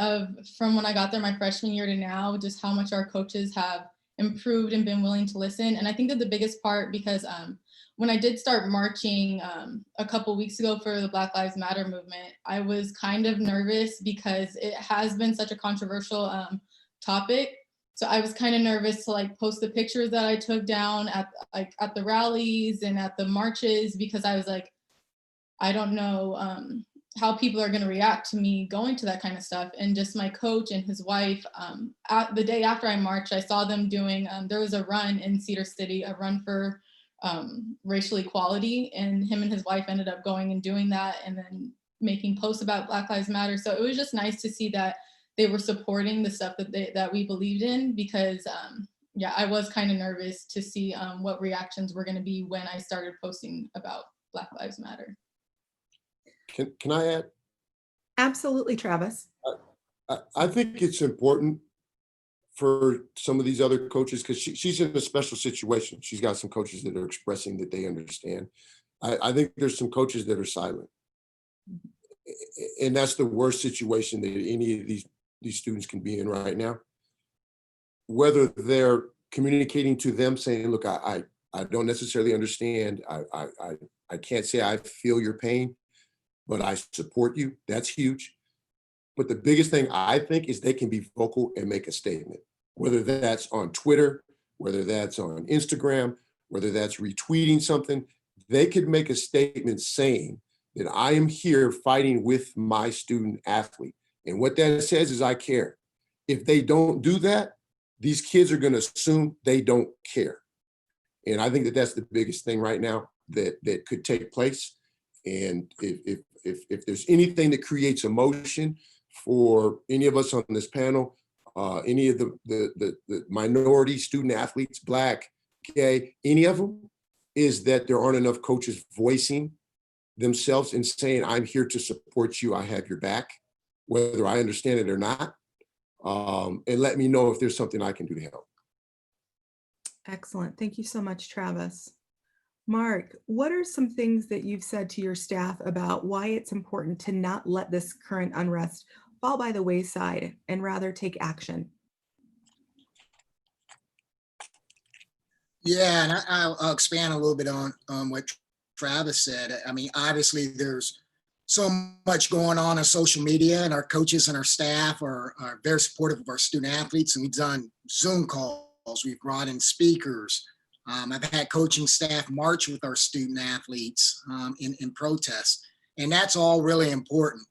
from when I got there my freshman year to now, just how much our coaches have improved and been willing to listen. And I think that the biggest part, because when I did start marching a couple weeks ago for the Black Lives Matter movement, I was kind of nervous because it has been such a controversial topic. So I was kind of nervous to like post the pictures that I took down at the rallies and at the marches, because I was like, I don't know how people are going to react to me going to that kind of stuff. And just my coach and his wife, the day after I marched, I saw them doing, there was a run in Cedar City, a run for racial equality, and him and his wife ended up going and doing that and then making posts about Black Lives Matter. So it was just nice to see that they were supporting the stuff that we believed in, because yeah, I was kind of nervous to see what reactions were going to be when I started posting about Black Lives Matter. Can I add? Absolutely, Travis. I think it's important for some of these other coaches, because she's in a special situation. She's got some coaches that are expressing that they understand. I think there's some coaches that are silent. And that's the worst situation that any of these students can be in right now. Whether they're communicating to them saying, look, I don't necessarily understand. I can't say I feel your pain, but I support you. That's huge. But the biggest thing I think is they can be vocal and make a statement, whether that's on Twitter, whether that's on Instagram, whether that's retweeting something. They could make a statement saying that I am here fighting with my student athlete. And what that says is I care. If they don't do that, these kids are going to assume they don't care. And I think that that's the biggest thing right now that could take place. And if there's anything that creates emotion for any of us on this panel, any of the minority student athletes, Black, gay, any of them, is that there aren't enough coaches voicing themselves and saying, I'm here to support you, I have your back, whether I understand it or not. And let me know if there's something I can do to help. Excellent. Thank you so much, Travis. Mark, what are some things that you've said to your staff about why it's important to not let this current unrest fall by the wayside and rather take action? Yeah, and I'll expand a little bit on what Travis said. I mean, obviously there's so much going on social media, and our coaches and our staff are very supportive of our student athletes, and we've done Zoom calls. We've brought in speakers. I've had coaching staff march with our student athletes in protest, and that's all really important.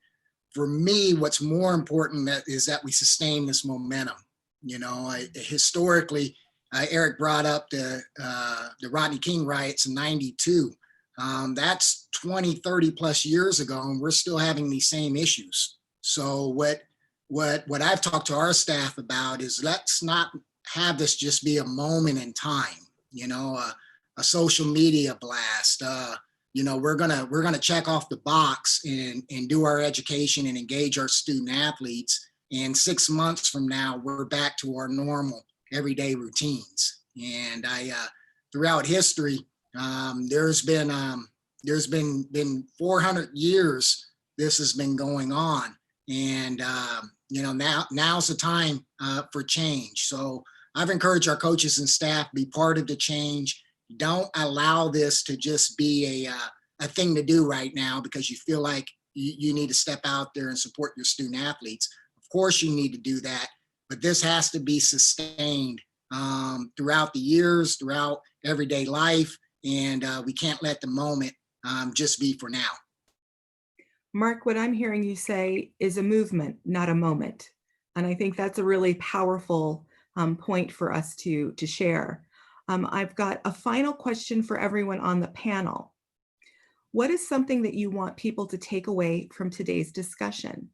For me, what's more important is that we sustain this momentum. You know, historically, Eric brought up the Rodney King riots in '92. That's 20, 30 plus years ago, and we're still having these same issues. So what I've talked to our staff about is, let's not have this just be a moment in time, you know, a social media blast. You know, we're gonna check off the box and do our education and engage our student athletes. And 6 months from now, we're back to our normal everyday routines. And throughout history, there's been 400 years this has been going on, and you know, now's the time for change. So I've encouraged our coaches and staff be part of the change. Don't allow this to just be a thing to do right now because you feel like you need to step out there and support your student athletes. Of course you need to do that, but this has to be sustained throughout the years, throughout everyday life, and we can't let the moment just be for now. Mark, what I'm hearing you say is a movement, not a moment. And I think that's a really powerful point for us to share. I've got a final question for everyone on the panel. What is something that you want people to take away from today's discussion?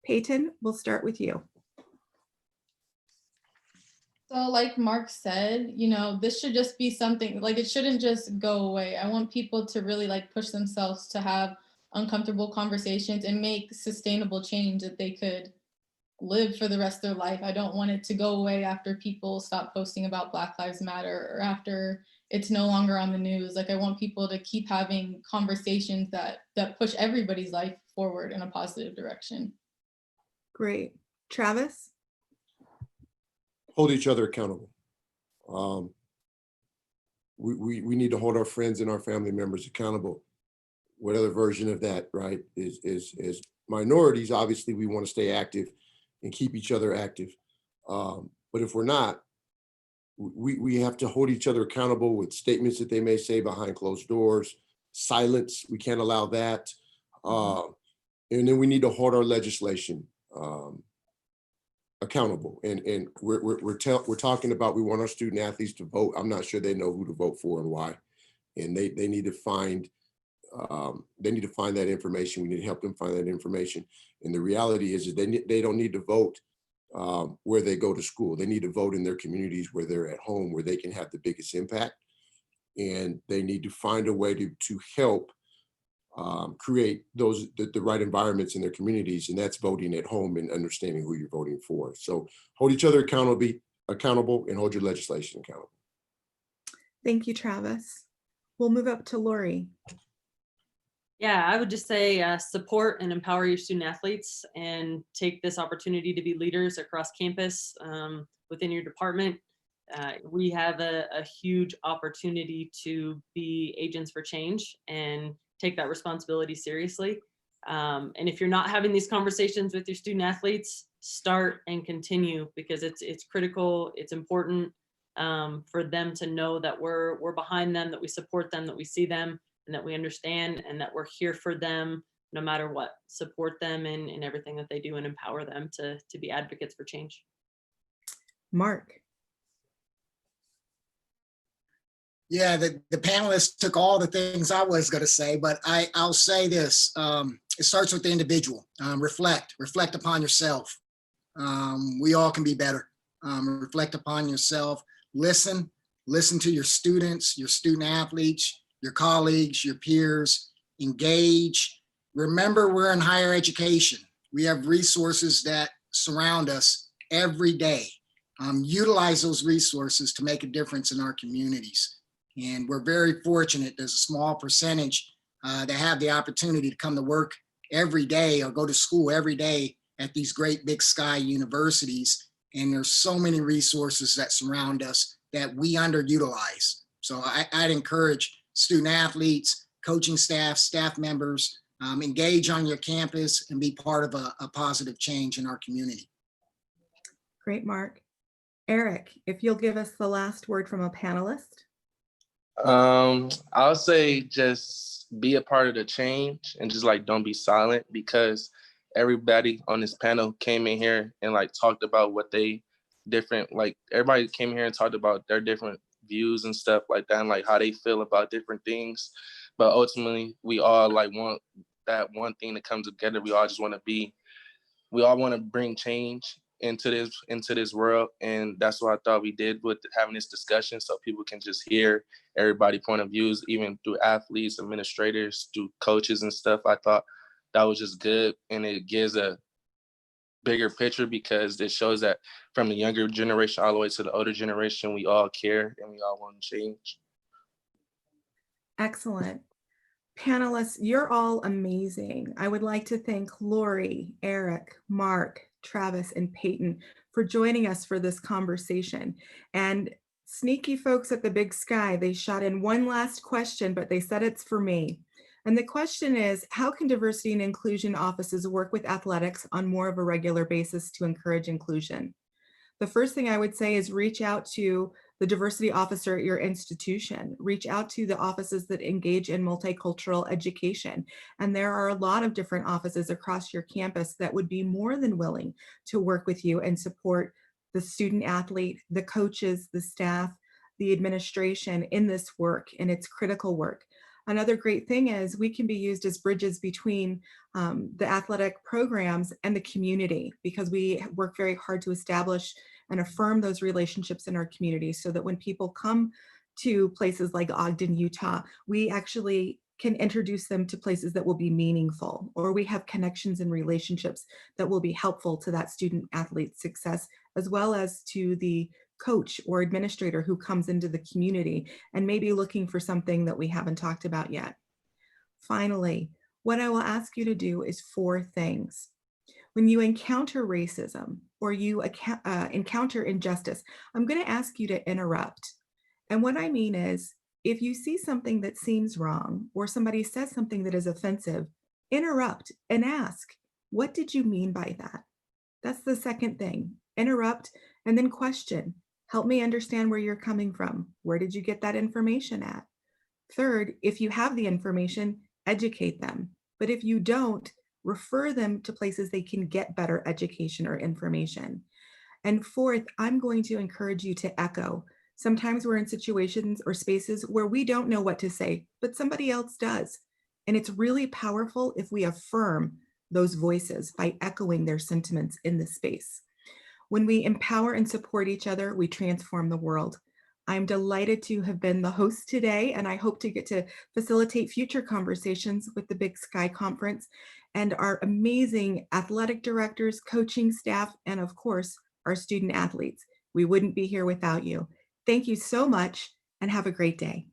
Peyton, we'll start with you. So like Mark said, you know, this should just be something, like, it shouldn't just go away. I want people to really like push themselves to have uncomfortable conversations and make sustainable change that they could live for the rest of their life. I don't want it to go away after people stop posting about Black Lives Matter or after it's no longer on the news. Like, I want people to keep having conversations that push everybody's life forward in a positive direction. Great. Travis? Hold each other accountable. We need to hold our friends and our family members accountable. What other version of that, right, is minorities. Obviously, we want to stay active and keep each other active. But if we're not, we have to hold each other accountable with statements that they may say behind closed doors, silence. We can't allow that. And then we need to hold our legislation accountable. And we're talking about, we want our student athletes to vote. I'm not sure they know who to vote for and why. And they need to find that information. We need to help them find that information. And the reality is they don't need to vote where they go to school. They need to vote in their communities, where they're at home, where they can have the biggest impact. And they need to find a way to help create the right environments in their communities. And that's voting at home and understanding who you're voting for. So hold each other accountable and hold your legislation accountable. Thank you, Travis. We'll move up to Lori. Yeah, I would just say support and empower your student athletes and take this opportunity to be leaders across campus within your department. We have a huge opportunity to be agents for change and take that responsibility seriously. And if you're not having these conversations with your student athletes, start and continue, because it's critical, it's important for them to know that we're behind them, that we support them, that we see them, and that we understand, and that we're here for them no matter what. Support them in everything that they do and empower them to be advocates for change. Mark. Yeah, the panelists took all the things I was going to say, but I'll say this. It starts with the individual. Reflect upon yourself. We all can be better. Reflect upon yourself. Listen to your students, your student athletes, your colleagues, your peers. Engage. Remember, we're in higher education. We have resources that surround us every day. Utilize those resources to make a difference in our communities. And we're very fortunate. There's a small percentage that have the opportunity to come to work every day or go to school every day at these great big sky universities. And there's so many resources that surround us that we underutilize. So I'd encourage student athletes, coaching staff, staff members, engage on your campus and be part of a positive change in our community. Great, Mark. Eric, if you'll give us the last word from a panelist. I'll say just be a part of the change and just like don't be silent, because everybody on this panel came in here and like talked about what they everybody came here and talked about their different views and stuff like that, and like how they feel about different things. But ultimately we all like want that one thing to come together. We all want to bring change into this world. And that's what I thought we did with having this discussion, so people can just hear everybody's point of views, even through athletes, administrators, through coaches and stuff. I thought that was just good, and it gives a bigger picture, because it shows that from the younger generation all the way to the older generation, we all care and we all want to change. Excellent. Panelists, you're all amazing. I would like to thank Lori, Eric, Mark, Travis, and Peyton for joining us for this conversation. And sneaky folks at the Big Sky, they shot in one last question, but they said it's for me. And the question is, how can diversity and inclusion offices work with athletics on more of a regular basis to encourage inclusion? The first thing I would say is reach out to the diversity officer at your institution. Reach out to the offices that engage in multicultural education. And there are a lot of different offices across your campus that would be more than willing to work with you and support the student athlete, the coaches, the staff, the administration in this work, and it's critical work. Another great thing is we can be used as bridges between the athletic programs and the community, because we work very hard to establish and affirm those relationships in our community, so that when people come to places like Ogden, Utah, we actually can introduce them to places that will be meaningful, or we have connections and relationships that will be helpful to that student athlete success, as well as to the coach or administrator who comes into the community and maybe looking for something that we haven't talked about yet. Finally, what I will ask you to do is 4 things. When you encounter racism or you encounter injustice, I'm going to ask you to interrupt. And what I mean is, if you see something that seems wrong or somebody says something that is offensive, interrupt and ask, what did you mean by that? That's the second thing. Interrupt and then question. Help me understand where you're coming from. Where did you get that information at? Third, if you have the information, educate them. But if you don't, refer them to places they can get better education or information. And fourth, I'm going to encourage you to echo. Sometimes we're in situations or spaces where we don't know what to say, but somebody else does. And it's really powerful if we affirm those voices by echoing their sentiments in this space. When we empower and support each other, we transform the world. I'm delighted to have been the host today, and I hope to get to facilitate future conversations with the Big Sky Conference and our amazing athletic directors, coaching staff, and of course, our student athletes. We wouldn't be here without you. Thank you so much and have a great day.